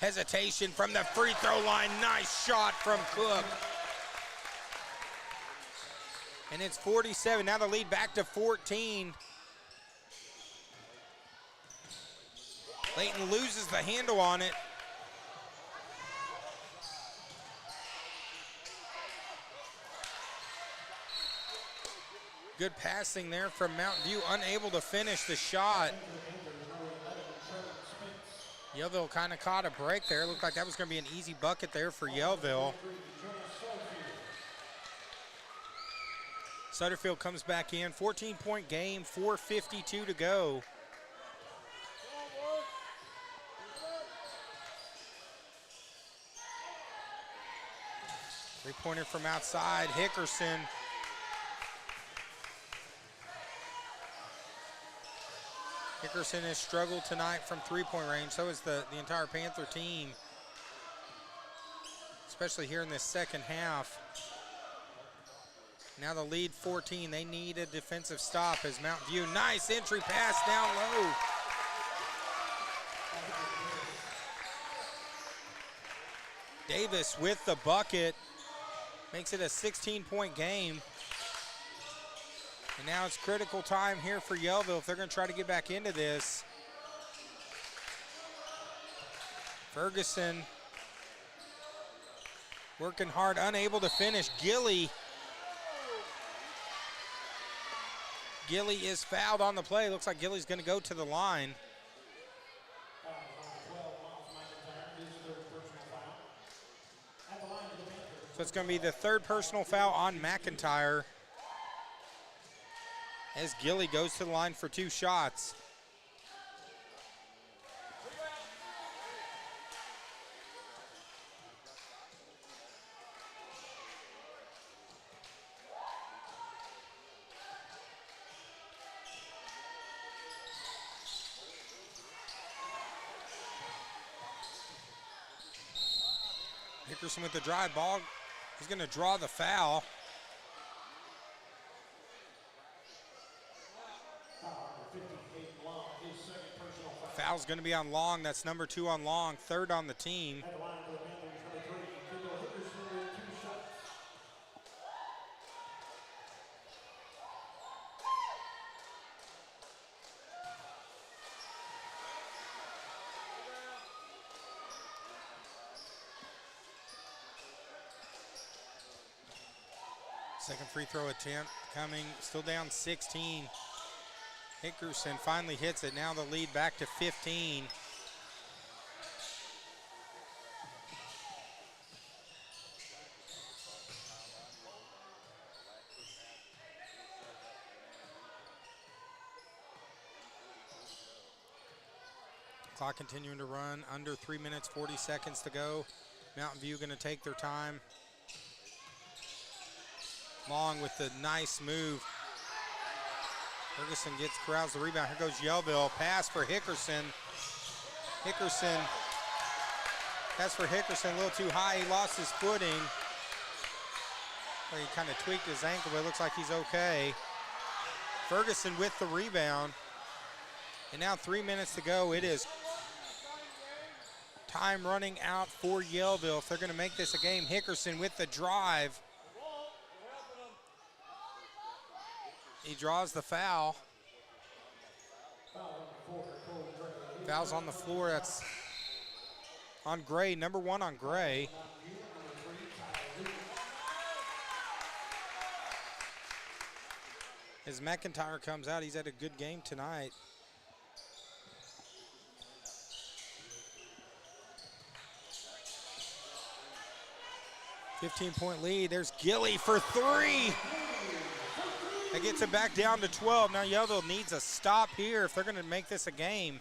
Hesitation from the free throw line. Nice shot from Cook. And it's 47. Now the lead back to 14. Layton loses the handle on it. Good passing there from Mountain View, unable to finish the shot. Yellville kind of caught a break there. Looked like that was going to be an easy bucket there for Yellville. Sutterfield comes back in, 14-point game, 4:52 to go. Three-pointer from outside, Hickerson. Hickerson has struggled tonight from three-point range. So is the entire Panther team, especially here in this second half. Now the lead 14. They need a defensive stop as Mountain View. Nice entry pass down low. Davis with the bucket. Makes it a 16-point game. And now it's critical time here for Yellville if they're going to try to get back into this. Ferguson working hard, unable to finish. Gilly is fouled on the play. Looks like Gilly's going to go to the line. So it's going to be the third personal foul on McIntyre as Gilly goes to the line for 2 shots. Hickerson with the drive ball. He's going to draw the foul. Foul's going to be on Long. That's number 2 on Long, 3rd on the team. Second free throw attempt coming, still down 16. Hickerson finally hits it. Now the lead back to 15. Clock continuing to run, under 3 minutes, 40 seconds to go. Mountain View going to take their time. Long with the nice move. Ferguson corrals the rebound. Here goes Yellville. Pass for Hickerson. Pass for Hickerson, a little too high. He lost his footing. Well, he kind of tweaked his ankle, but it looks like he's okay. Ferguson with the rebound. And now 3 minutes to go. It is time running out for Yellville. If they're going to make this a game, Hickerson with the drive. He draws the foul. Foul's on the floor. That's on Gray, number 1 on Gray. As McIntyre comes out, he's had a good game tonight. .15 lead. There's Gilly for 3. That gets it back down to 12. Now Yellville needs a stop here if they're going to make this a game.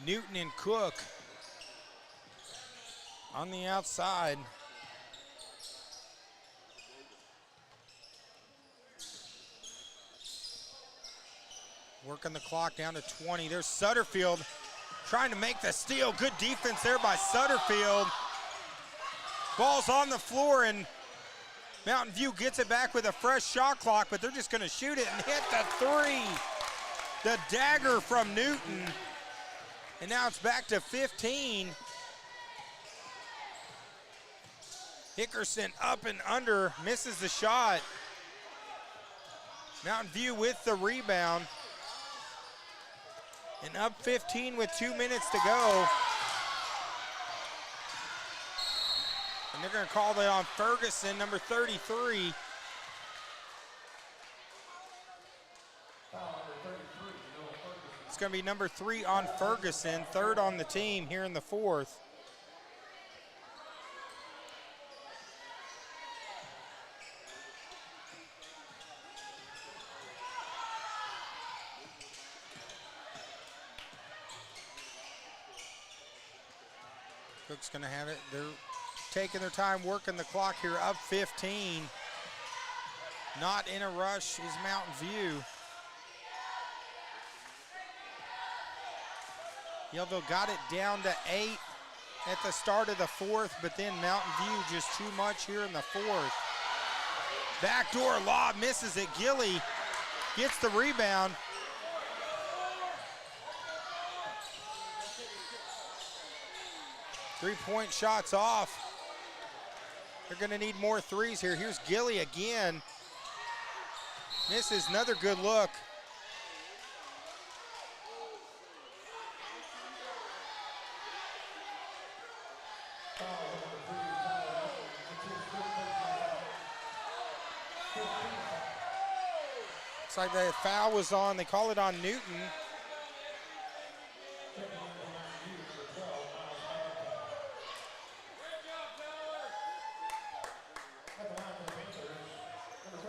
Newton and Cook on the outside. Working the clock down to 20. There's Sutterfield trying to make the steal. Good defense there by Sutterfield. Ball's on the floor, and Mountain View gets it back with a fresh shot clock, but they're just going to shoot it and hit the 3. The dagger from Newton. And now it's back to 15. Hickerson up and under, misses the shot. Mountain View with the rebound. And up 15 with 2 minutes to go. And they're going to call that on Ferguson, number 33. It's going to be number 3 on Ferguson, 3rd on the team here in the 4th. Cook's going to have it. They're taking their time, working the clock here, up 15. Not in a rush is Mountain View. Yellville got it down to 8 at the start of the 4th, but then Mountain View just too much here in the 4th. Backdoor lob, misses it. Gilly gets the rebound. Three-point shots off. They're going to need more threes here. Here's Gilly again. Misses, another good look. Looks like the foul was on. They call it on Newton.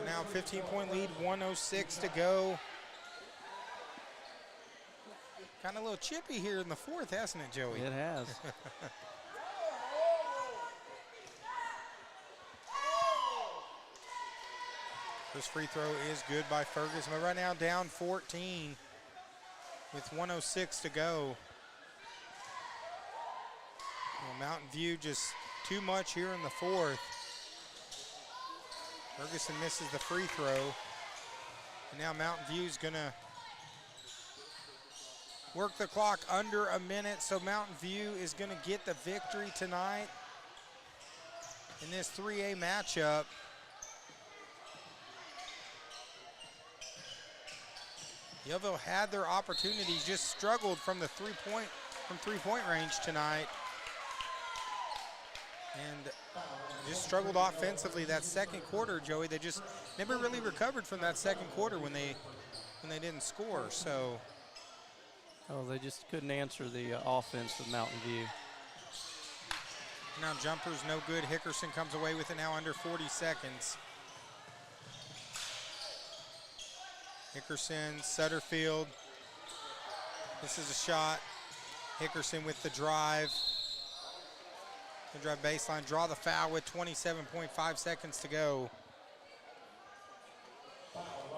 Now 15-point lead, 1:06 to go. Kind of a little chippy here in the 4th, hasn't it, Joey? It has. First free throw is good by Ferguson, but right now down 14 with 1:06 to go. Well, Mountain View just too much here in the fourth. Ferguson misses the free throw. And now Mountain View's gonna work the clock under a minute, so Mountain View is gonna get the victory tonight in this 3A matchup. Yellville had their opportunities, just struggled from the three-point range tonight. And just struggled offensively that second quarter, Joey. They just never really recovered from that second quarter when they didn't score. So, oh, they just couldn't answer the offense of Mountain View. Now jumper's no good. Hickerson comes away with it now under 40 seconds. Hickerson, Sutterfield. This is a shot. Hickerson with the drive. The drive baseline, draw the foul with 27.5 seconds to go.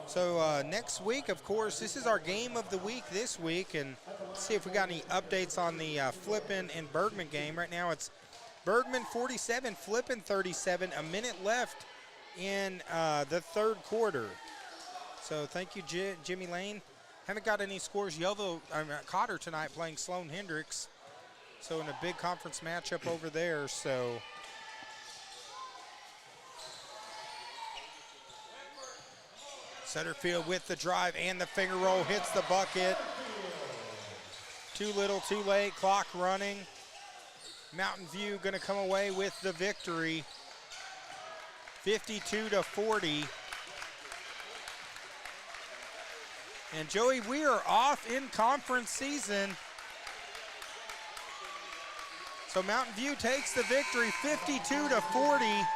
So next week, of course, this is our game of the week this week, and let's see if we got any updates on the Flippin and Bergman game. Right now it's Bergman 47, Flippin 37, a minute left in the third quarter. So thank you, Jimmy Lane. Haven't got any scores. Cotter tonight playing Sloan Hendricks. So in a big conference matchup over there, so. Sutterfield with the drive and the finger roll, hits the bucket. Too little, too late, clock running. Mountain View gonna come away with the victory, 52-40. And Joey, we are off in conference season. So Mountain View takes the victory, 52-40.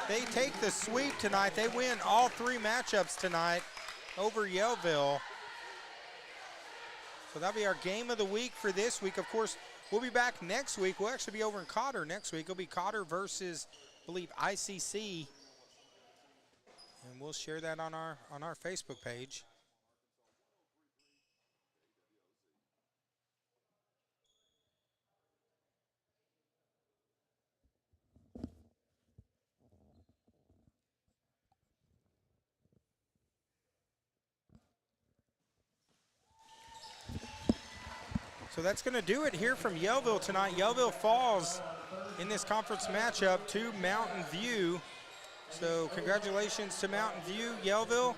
They take the sweep tonight. They win all three matchups tonight over Yellville. So that'll be our game of the week for this week. Of course, we'll be back next week. We'll actually be over in Cotter next week. It'll be Cotter versus, I believe, ICC. And we'll share that on our Facebook page. So that's going to do it here from Yellville tonight. Yellville falls in this conference matchup to Mountain View. So congratulations to Mountain View. Yellville,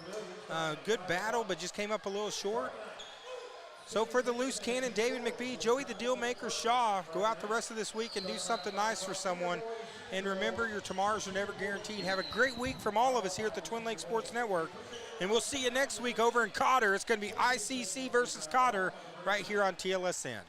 good battle, but just came up a little short. So for the loose cannon, David McBee, Joey the Dealmaker Shaw, go out the rest of this week and do something nice for someone. And remember, your tomorrows are never guaranteed. Have a great week from all of us here at the Twin Lakes Sports Network. And we'll see you next week over in Cotter. It's going to be ICC versus Cotter right here on TLSN.